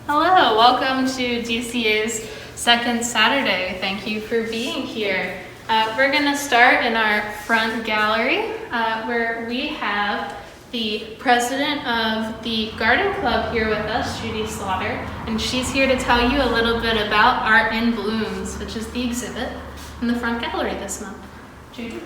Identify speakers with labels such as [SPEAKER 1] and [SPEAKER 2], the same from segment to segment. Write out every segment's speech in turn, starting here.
[SPEAKER 1] Hello, welcome to DCA's second Saturday. Thank you for being here. We're going to start in our front gallery where we have the president of the Garden Club here with us, Judy Slaughter, and she's here to tell you a little bit about Art in Blooms, which is the exhibit in the front gallery this month. Judy?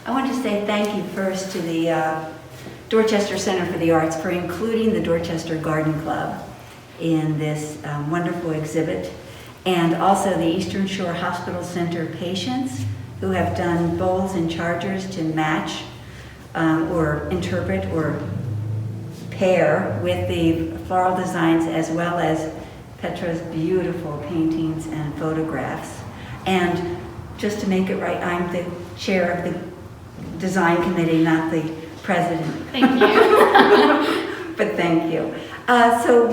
[SPEAKER 2] I want to say thank you first to the Dorchester Center for the Arts for including the Dorchester Garden Club in this wonderful exhibit, and also the Eastern Shore Hospital Center patients who have done bowls and chargers to match or interpret or pair with the floral designs, as well as Petra's beautiful paintings and photographs. And just to make it right, I'm the chair of the design committee, not the president.
[SPEAKER 1] Thank you.
[SPEAKER 2] But thank you. So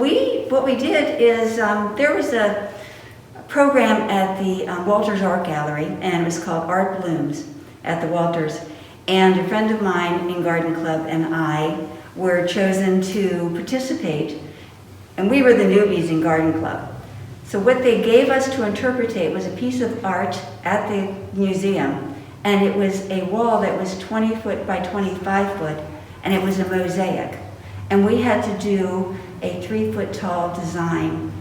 [SPEAKER 2] what we did is there was a program at the Walters Art Gallery, and it was called Art Blooms at the Walters. And a friend of mine in Garden Club and I were chosen to participate, and we were the newbies in Garden Club. So what they gave us to interpretate was a piece of art at the museum. And it was a wall that was 20 foot by 25 foot, and it was a mosaic. And we had to do a 3 foot tall design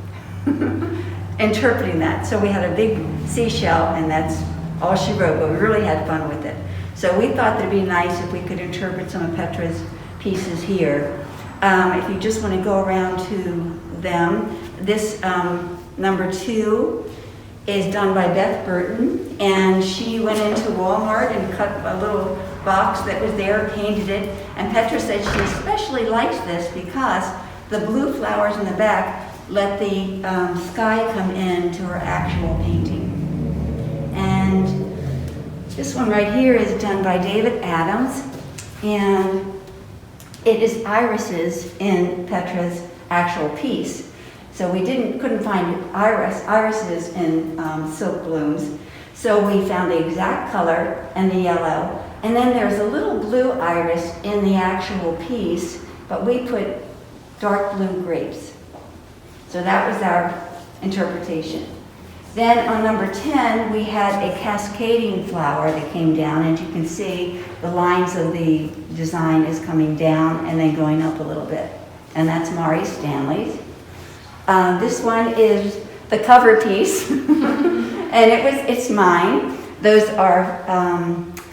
[SPEAKER 2] interpreting that. So we had a big seashell, and that's all she wrote, but we really had fun with it. So we thought it'd be nice if we could interpret some of Petra's pieces here. If you just want to go around to them, this number 2 is done by Beth Burton, and she went into Walmart and cut a little box that was there, painted it, and Petra said she especially likes this because the blue flowers in the back let the sky come into her actual painting. And this one right here is done by David Adams, and it is irises in Petra's actual piece. So we couldn't find irises in silk blooms. So we found the exact color and the yellow. And then there's a little blue iris in the actual piece, but we put dark blue grapes. So that was our interpretation. Then on number 10, we had a cascading flower that came down. And you can see the lines of the design is coming down and then going up a little bit. And that's Mari Stanley's. This one is the cover piece, and it's mine. Those are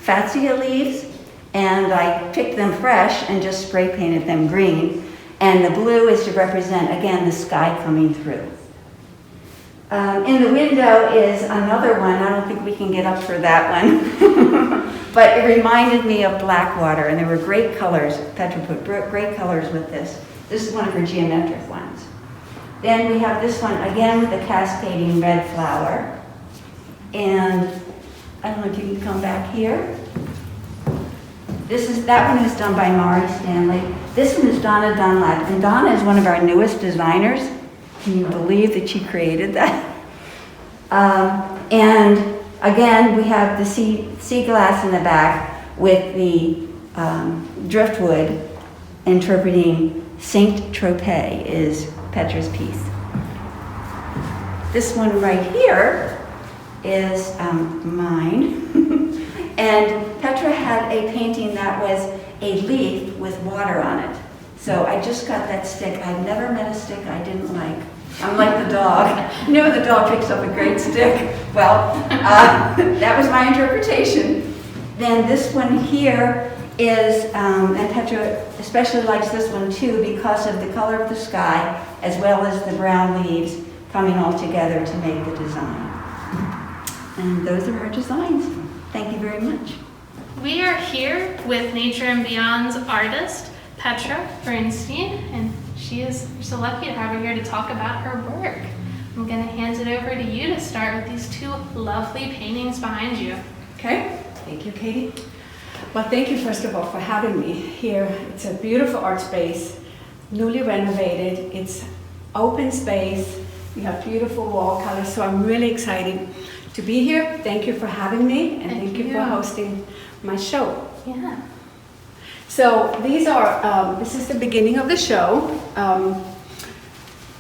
[SPEAKER 2] fatsia leaves, and I picked them fresh and just spray painted them green. And the blue is to represent, again, the sky coming through. In the window is another one. I don't think we can get up for that one, but it reminded me of Blackwater, and there were great colors. Petra put great colors with this. This is one of her geometric ones. Then we have this one, again, with the cascading red flower. And I don't know if you can come back here. That one is done by Mari Stanley. This one is Donna Dunlap. And Donna is one of our newest designers. Can you believe that she created that? And again, we have the sea glass in the back with the driftwood interpreting Saint-Tropez is Petra's piece. This one right here is mine. And Petra had a painting that was a leaf with water on it. So I just got that stick. I've never met a stick I didn't like. I'm like the dog. You know, the dog picks up a great stick. Well, that was my interpretation. Then this one here is, and Petra especially likes this one too because of the color of the sky as well as the brown leaves coming all together to make the design. And those are our designs. Thank you very much.
[SPEAKER 1] We are here with Nature and Beyond's artist, Petra Bernstein, and we're so lucky to have her here to talk about her work. I'm going to hand it over to you to start with these 2 lovely paintings behind you.
[SPEAKER 3] Okay, thank you, Katie. Well, thank you first of all for having me here. It's a beautiful art space, newly renovated. It's open space. We have beautiful wall colors, so I'm really excited to be here. Thank you for having me, and thank you for hosting my show.
[SPEAKER 1] Yeah.
[SPEAKER 3] So these are, this is the beginning of the show.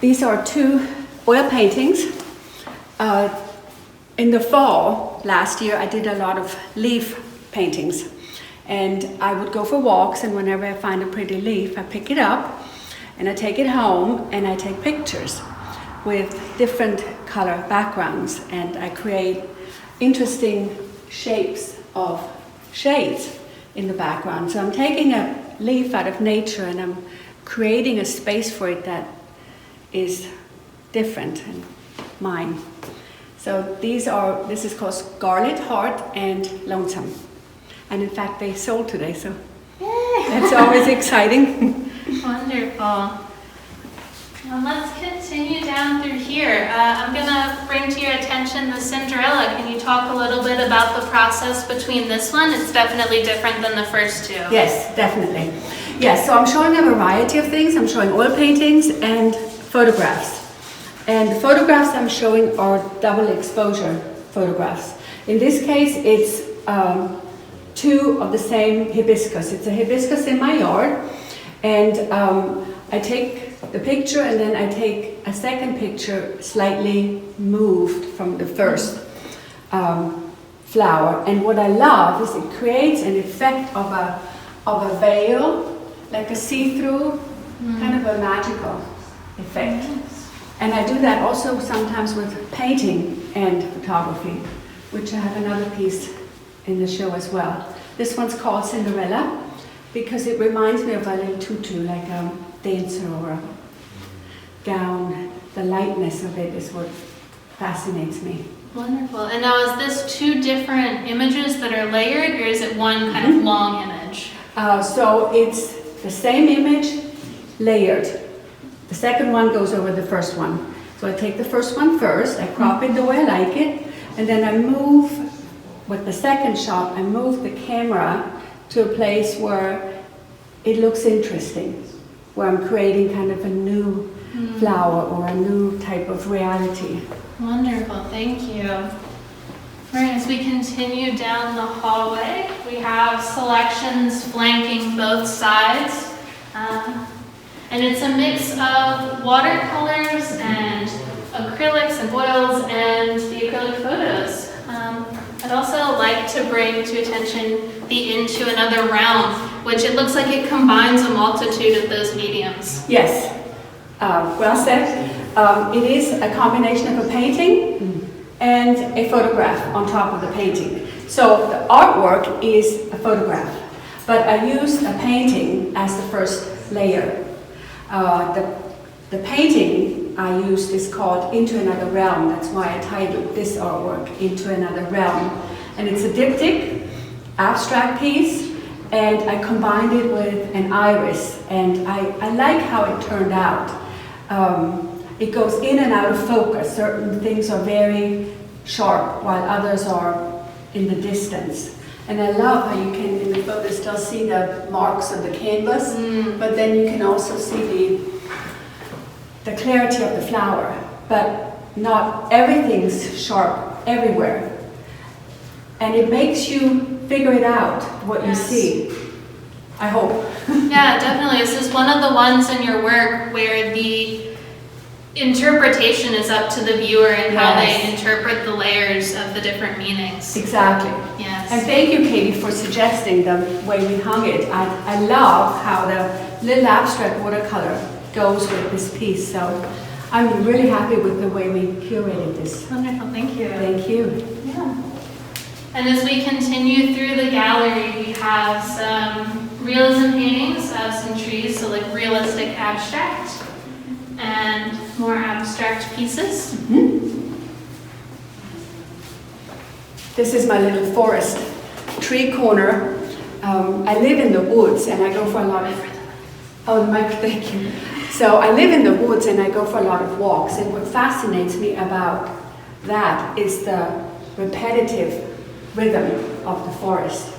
[SPEAKER 3] These are 2 oil paintings. In the fall, last year, I did a lot of leaf paintings. And I would go for walks, and whenever I find a pretty leaf, I pick it up, and I take it home, and I take pictures with different color backgrounds, and I create interesting shapes of shades in the background. So I'm taking a leaf out of nature, and I'm creating a space for it that is different and mine. So this is called Scarlet Heart and Lonesome. And in fact, they sold today, so that's always exciting.
[SPEAKER 1] Wonderful. Well, let's continue down through here. I'm going to bring to your attention the Cinderella. Can you talk a little bit about the process between this one? It's definitely different than the first 2.
[SPEAKER 3] Yes, definitely. Yes, so I'm showing a variety of things. I'm showing oil paintings and photographs. And the photographs I'm showing are double exposure photographs. In this case, it's 2 of the same hibiscus. It's a hibiscus in my yard, and I take the picture, and then I take a second picture slightly moved from the first flower. And what I love is it creates an effect of a veil, like a see-through, kind of a magical effect. And I do that also sometimes with painting and photography, which I have another piece in the show as well. This one's called Cinderella because it reminds me of a little tutu, like a dancer or a gown. The lightness of it is what fascinates me.
[SPEAKER 1] Wonderful. And now is this 2 different images that are layered, or is it one kind of long image?
[SPEAKER 3] So it's the same image layered. The second one goes over the first one. So I take the first one first, I crop it the way I like it, and then I move, with the second shot, I move the camera to a place where it looks interesting, where I'm creating kind of a new flower or a new type of reality.
[SPEAKER 1] Wonderful, thank you. Right, as we continue down the hallway, we have selections flanking both sides. And it's a mix of watercolors and acrylics and oils and the acrylic photos. I'd also like to bring to attention the Into Another Realm, which it looks like it combines a multitude of those mediums.
[SPEAKER 3] Yes, well said. It is a combination of a painting and a photograph on top of the painting. So the artwork is a photograph, but I used a painting as the first layer. The painting I used is called Into Another Realm. That's why I titled this artwork Into Another Realm. And it's a diptych, abstract piece, and I combined it with an iris. And I like how it turned out. It goes in and out of focus. Certain things are very sharp, while others are in the distance. And I love how you can, in the photo, still see the marks of the canvas, but then you can also see the clarity of the flower. But not everything's sharp everywhere. And it makes you figure it out, what you see. I hope.
[SPEAKER 1] Yeah, definitely. This is one of the ones in your work where the interpretation is up to the viewer and how they interpret the layers of the different meanings.
[SPEAKER 3] Exactly.
[SPEAKER 1] Yes.
[SPEAKER 3] And thank you, Katie, for suggesting the way we hung it. I love how the little abstract watercolor goes with this piece. So I'm really happy with the way we curated this.
[SPEAKER 1] Wonderful, thank you.
[SPEAKER 3] Thank you.
[SPEAKER 1] Yeah. And as we continue through the gallery, we have some realism paintings of some trees, so like realistic abstract, and more abstract pieces.
[SPEAKER 3] This is my little forest tree corner. I live in the woods and I go for a lot of... Oh, the mic, thank you. So I live in the woods and I go for a lot of walks, and what fascinates me about that is the repetitive rhythm of the forest.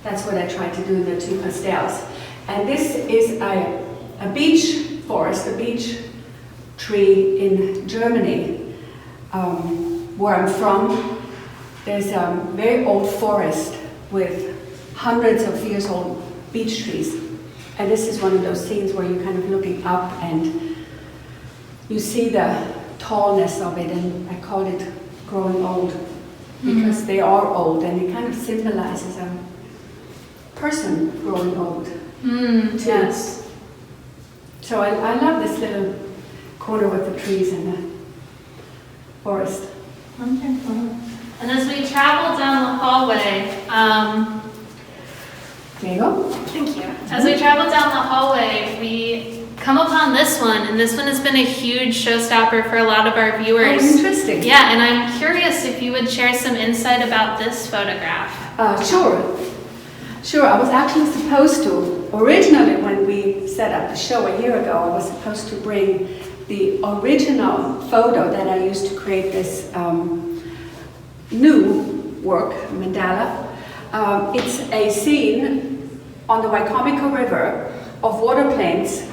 [SPEAKER 3] That's what I try to do in the two pastels. And this is a beech forest, a beech tree in Germany, where I'm from. There's a very old forest with hundreds of years old beech trees. And this is one of those scenes where you're kind of looking up and you see the tallness of it, and I call it growing old because they are old, and it kind of symbolizes a person growing old.
[SPEAKER 1] Yes.
[SPEAKER 3] So I love this little corner with the trees and the forest.
[SPEAKER 1] Wonderful. And as we travel down the hallway,
[SPEAKER 3] There you go.
[SPEAKER 1] thank you. As we travel down the hallway, we come upon this one, and this one has been a huge showstopper for a lot of our viewers.
[SPEAKER 3] Oh, interesting.
[SPEAKER 1] Yeah, and I'm curious if you would share some insight about this photograph.
[SPEAKER 3] Sure, I was actually supposed to, originally when we set up the show a year ago, I was supposed to bring the original photo that I used to create this new work, mandala. It's a scene on the Waikomiko River of water planes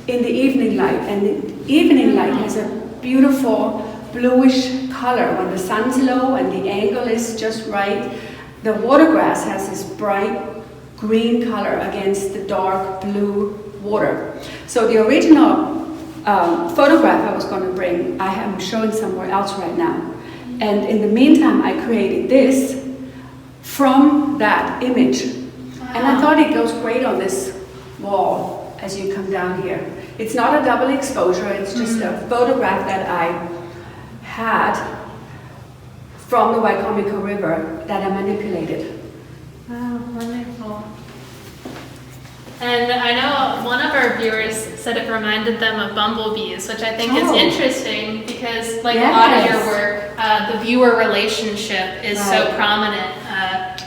[SPEAKER 3] in the evening light, and the evening light has a beautiful bluish color when the sun's low and the angle is just right. The watergrass has this bright green color against the dark blue water. So the original photograph I was going to bring, I am showing somewhere else right now. And in the meantime, I created this from that image. And I thought it goes great on this wall as you come down here. It's not a double exposure, it's just a photograph that I had from the Waikomiko River that I manipulated.
[SPEAKER 1] Wow, wonderful. And I know one of our viewers said it reminded them of bumblebees, which I think is interesting because, like a lot of your work, the viewer relationship is so prominent.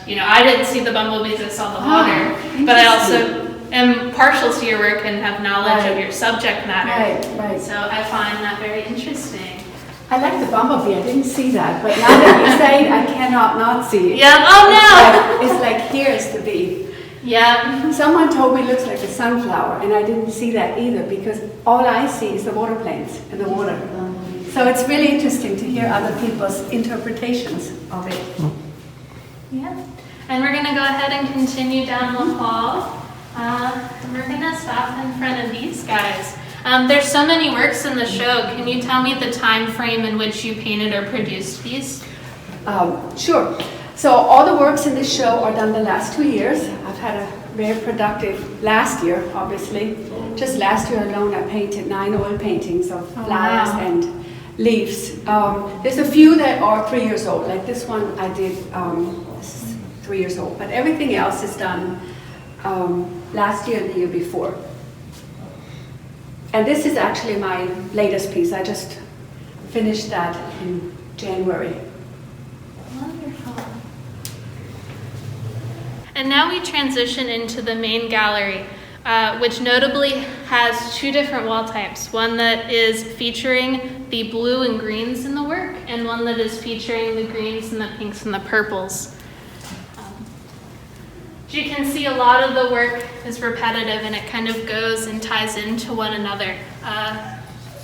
[SPEAKER 1] You know, I didn't see the bumblebees, I saw the water, but I also am partial to your work and have knowledge of your subject matter.
[SPEAKER 3] Right.
[SPEAKER 1] So I find that very interesting.
[SPEAKER 3] I like the bumblebee, I didn't see that, but now that you say it, I cannot not see it.
[SPEAKER 1] Yeah, oh no!
[SPEAKER 3] It's like here's the bee.
[SPEAKER 1] Yeah.
[SPEAKER 3] Someone told me it looks like a sunflower, and I didn't see that either because all I see is the water planes and the water. So it's really interesting to hear other people's interpretations of it.
[SPEAKER 1] Yeah. And we're going to go ahead and continue down the hall. And we're going to stop in front of these guys. There's so many works in the show. Can you tell me the time frame in which you painted or produced these?
[SPEAKER 3] Sure. So all the works in this show are done the last 2 years. I've had a very productive last year, obviously. Just last year alone, I painted 9 oil paintings of flowers and leaves. There's a few that are 3 years old. Like this one I did, this is 3 years old. But everything else is done last year and the year before. And this is actually my latest piece. I just finished that in January.
[SPEAKER 1] Wonderful. And now we transition into the main gallery, which notably has 2 different wall types. One that is featuring the blue and greens in the work, and one that is featuring the greens and the pinks and the purples. As you can see, a lot of the work is repetitive and it kind of goes and ties into one another.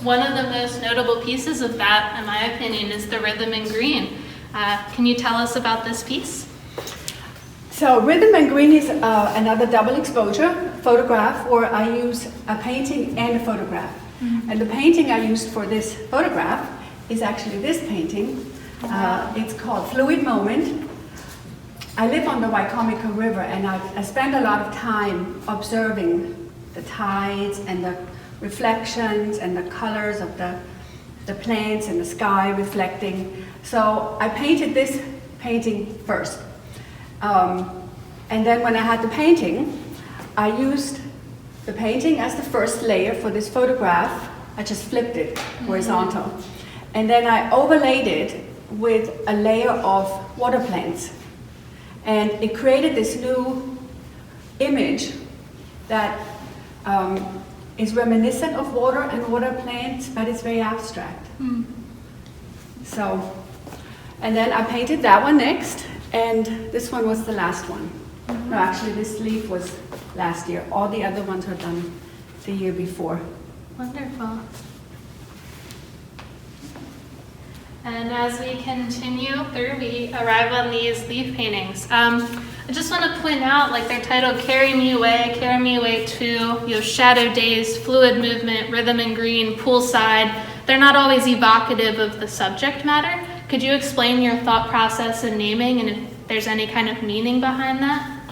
[SPEAKER 1] One of the most notable pieces of that, in my opinion, is the rhythm in green. Can you tell us about this piece?
[SPEAKER 3] So rhythm and green is another double exposure photograph where I use a painting and a photograph. And the painting I used for this photograph is actually this painting. It's called Fluid Moment. I live on the Waikomiko River, and I spend a lot of time observing the tides and the reflections and the colors of the plants and the sky reflecting. So I painted this painting first. And then when I had the painting, I used the painting as the first layer for this photograph. I just flipped it horizontal. And then I overlaid it with a layer of water planes. And it created this new image that is reminiscent of water and water plants, but it's very abstract. So, and then I painted that one next, and this one was the last one. No, actually this leaf was last year. All the other ones were done the year before.
[SPEAKER 1] Wonderful. And as we continue through, we arrive on these leaf paintings. I just want to point out, like, they're titled Carry Me Away 2, you have Shadow Days, Fluid Movement, Rhythm and Green, Poolside. They're not always evocative of the subject matter. Could you explain your thought process in naming and if there's any kind of meaning behind that?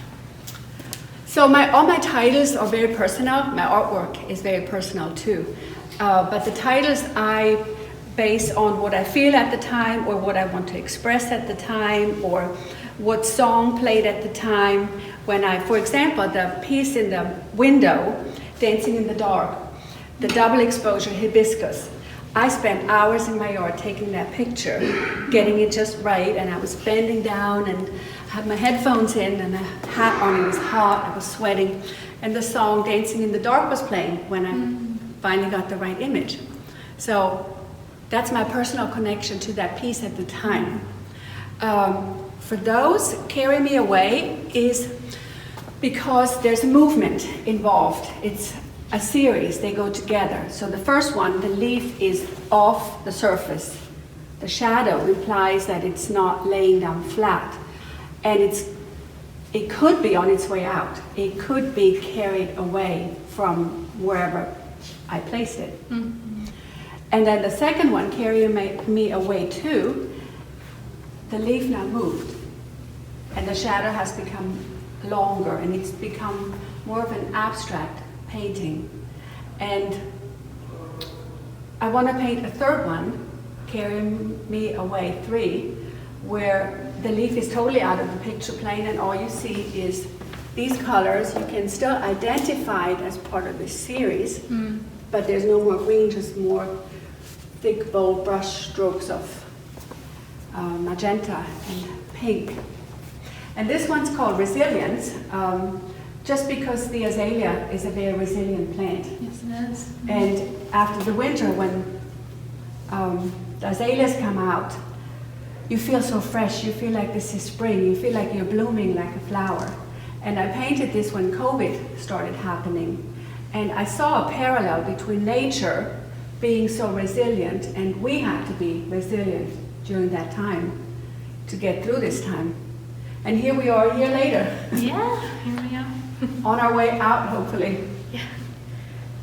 [SPEAKER 3] So all my titles are very personal. My artwork is very personal too. But the titles I base on what I feel at the time, or what I want to express at the time, or what song played at the time. For example, the piece in the window, Dancing in the Dark, the double exposure hibiscus. I spent hours in my yard taking that picture, getting it just right, and I was bending down and had my headphones in and a hat on. It was hot, I was sweating, and the song Dancing in the Dark was playing when I finally got the right image. So that's my personal connection to that piece at the time. For those, Carry Me Away is because there's a movement involved. It's a series, they go together. So the first one, the leaf is off the surface. The shadow implies that it's not laying down flat. And it could be on its way out. It could be carried away from wherever I placed it. Mm-hmm. And then the second one, Carry Me Away 2, the leaf now moved. And the shadow has become longer, and it's become more of an abstract painting. And I want to paint a third one, Carry Me Away 3, where the leaf is totally out of the picture plane, and all you see is these colors. You can still identify it as part of this series, but there's no more green, just more thick, bold brush strokes of magenta and pink. And this one's called Resilience, just because the azalea is a very resilient plant.
[SPEAKER 1] Yes, it is.
[SPEAKER 3] And after the winter, when the azaleas come out, you feel so fresh. You feel like this is spring. You feel like you're blooming like a flower. And I painted this when COVID started happening. And I saw a parallel between nature being so resilient, and we had to be resilient during that time to get through this time. And here we are a year later.
[SPEAKER 1] Yeah, here we are.
[SPEAKER 3] On our way out, hopefully.
[SPEAKER 1] Yeah.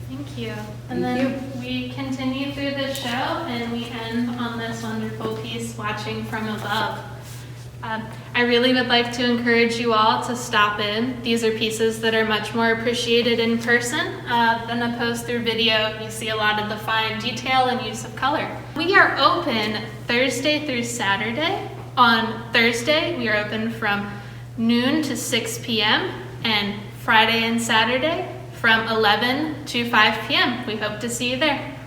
[SPEAKER 1] Thank you. And then we continue through the show, and we end on this wonderful piece, Watching from Above. I really would like to encourage you all to stop in. These are pieces that are much more appreciated in person than opposed through video. You see a lot of the fine detail and use of color. We are open Thursday through Saturday. On Thursday, we are open from noon to 6 p.m. and Friday and Saturday from 11 to 5 p.m. We hope to see you there.